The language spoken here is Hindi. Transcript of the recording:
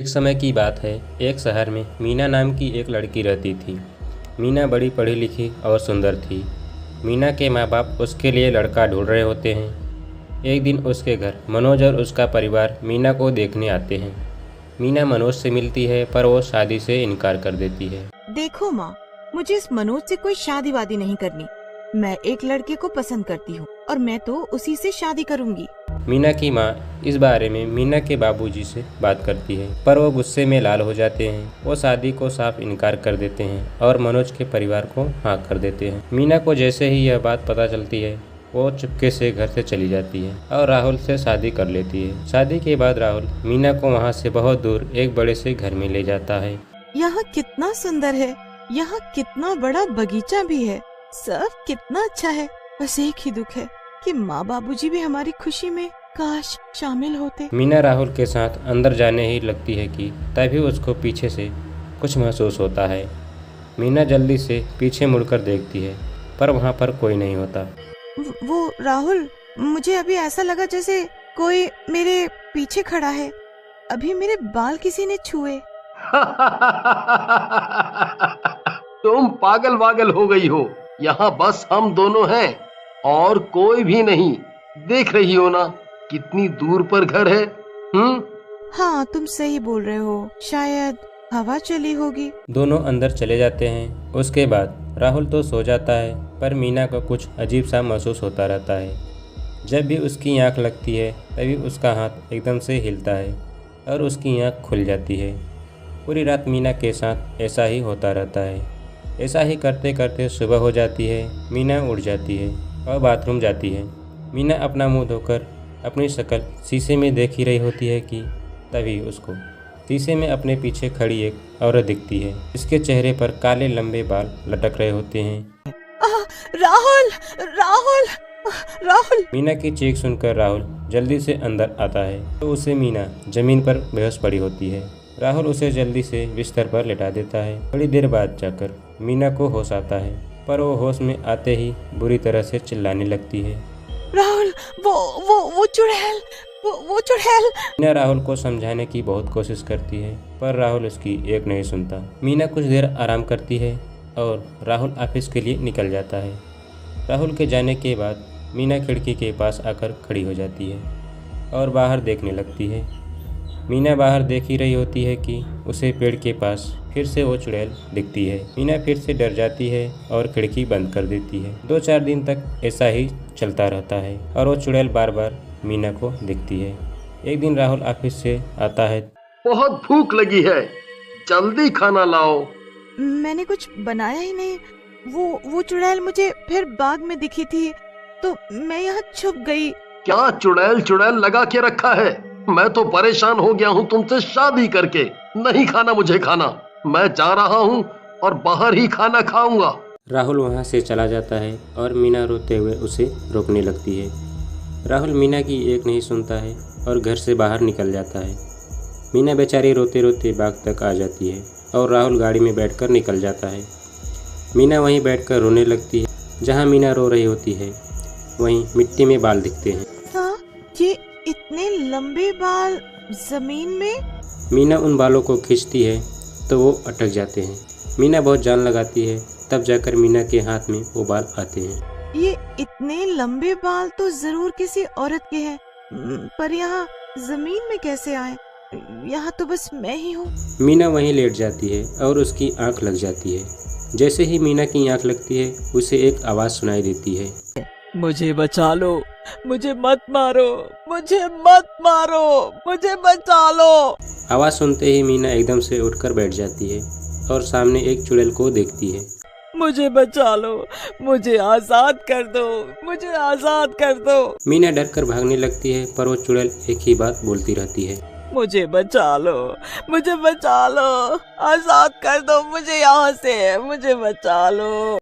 एक समय की बात है। एक शहर में मीना नाम की एक लड़की रहती थी। मीना बड़ी पढ़ी लिखी और सुंदर थी। मीना के माँ बाप उसके लिए लड़का ढूंढ रहे होते हैं। एक दिन उसके घर मनोज और उसका परिवार मीना को देखने आते हैं। मीना मनोज से मिलती है पर वो शादी से इनकार कर देती है। देखो माँ, मुझे इस मनोज से कोई शादी वादी नहीं करनी। मैं एक लड़के को पसंद करती हूँ और मैं तो उसी से शादी करूँगी। मीना की माँ इस बारे में मीना के बाबूजी से बात करती है पर वो गुस्से में लाल हो जाते हैं। वो शादी को साफ इनकार कर देते हैं और मनोज के परिवार को हाँ कर देते हैं। मीना को जैसे ही यह बात पता चलती है वो चुपके से घर से चली जाती है और राहुल से शादी कर लेती है। शादी के बाद राहुल मीना को वहाँ से बहुत दूर एक बड़े से घर में ले जाता है। यहाँ कितना सुंदर है, यहाँ कितना बड़ा बगीचा भी है, सब कितना अच्छा है। बस एक ही दुख है कि माँ बाबूजी भी हमारी खुशी में काश शामिल होते। मीना राहुल के साथ अंदर जाने ही लगती है कि तभी उसको पीछे से कुछ महसूस होता है। मीना जल्दी से पीछे मुड़कर देखती है पर वहाँ पर कोई नहीं होता। वो राहुल, मुझे अभी ऐसा लगा जैसे कोई मेरे पीछे खड़ा है। अभी मेरे बाल किसी ने छुए। तुम पागल वागल हो गई हो। यहाँ बस हम दोनों हैं और कोई भी नहीं। देख रही हो ना कितनी दूर पर घर है। हाँ, तुम सही बोल रहे हो, शायद हवा चली होगी। दोनों अंदर चले जाते हैं। उसके बाद राहुल तो सो जाता है पर मीना को कुछ अजीब सा महसूस होता रहता है। जब भी उसकी आंख लगती है तभी उसका हाथ एकदम से हिलता है और उसकी आंख खुल जाती है। पूरी रात मीना के साथ ऐसा ही होता रहता है। ऐसा ही करते करते सुबह हो जाती है। मीना उठ जाती है और बाथरूम जाती है। मीना अपना मुंह धोकर अपनी शक्ल शीशे में देख ही रही होती है कि तभी उसको शीशे में अपने पीछे खड़ी एक औरत दिखती है। इसके चेहरे पर काले लंबे बाल लटक रहे होते हैं। राहुल, राहुल, राहुल! मीना की चीख सुनकर राहुल जल्दी से अंदर आता है तो उसे मीना जमीन पर बेहोश पड़ी होती है। राहुल उसे जल्दी से बिस्तर पर लेटा देता है। थोड़ी देर बाद जाकर मीना को होश आता है पर वो होश में आते ही बुरी तरह से चिल्लाने लगती है। राहुल, वो चुड़ैल, वो चुड़ैल! मीना राहुल को समझाने की बहुत कोशिश करती है पर राहुल उसकी एक नहीं सुनता। मीना कुछ देर आराम करती है और राहुल ऑफिस के लिए निकल जाता है। राहुल के जाने के बाद मीना खिड़की के पास आकर खड़ी हो जाती है और बाहर देखने लगती है। मीना बाहर देख ही रही होती है कि उसे पेड़ के पास फिर से वो चुड़ैल दिखती है। मीना फिर से डर जाती है और खिड़की बंद कर देती है। 2-4 दिन तक ऐसा ही चलता रहता है और वो चुड़ैल बार बार मीना को दिखती है। एक दिन राहुल ऑफिस से आता है। बहुत भूख लगी है, जल्दी खाना लाओ। मैंने कुछ बनाया ही नहीं। वो चुड़ैल मुझे फिर बाग में दिखी थी तो मैं यहाँ छुप गई। क्या चुड़ैल चुड़ैल लगा के रखा है? मैं तो परेशान हो गया हूँ तुमसे शादी करके। नहीं खाना मुझे खाना। मैं जा रहा हूँ और बाहर ही खाना खाऊंगा। राहुल वहाँ से चला जाता है और मीना रोते हुए उसे रोकने लगती है। राहुल मीना की एक नहीं सुनता है और घर से बाहर निकल जाता है। मीना बेचारी रोते रोते बाग तक आ जाती है और राहुल गाड़ी में बैठकर निकल जाता है। मीना वहीं बैठकर रोने लगती है। जहाँ मीना रो रही होती है वहीं मिट्टी में बाल दिखते हैं। हाँ, ये इतने लंबे बाल जमीन में। मीना उन बालों को खींचती है तो वो अटक जाते हैं। मीना बहुत जान लगाती है तब जाकर मीना के हाथ में वो बाल आते हैं। ये इतने लंबे बाल तो जरूर किसी औरत के हैं, पर यहाँ जमीन में कैसे आए? यहाँ तो बस मैं ही हूँ। मीना वहीं लेट जाती है और उसकी आंख लग जाती है। जैसे ही मीना की आंख लगती है उसे एक आवाज़ सुनाई देती है। मुझे बचा लो, मुझे मत मारो, मुझे मत मारो, मुझे बचा लो। आवाज़ सुनते ही मीना एकदम से उठकर बैठ जाती है और सामने एक चुड़ैल को देखती है। मुझे बचा लो, मुझे आजाद कर दो, मुझे आजाद कर दो। मीना डर कर भागने लगती है पर वो चुड़ैल एक ही बात बोलती रहती है। मुझे बचा लो, मुझे बचा लो, आजाद कर दो मुझे यहाँ से, मुझे बचा लो।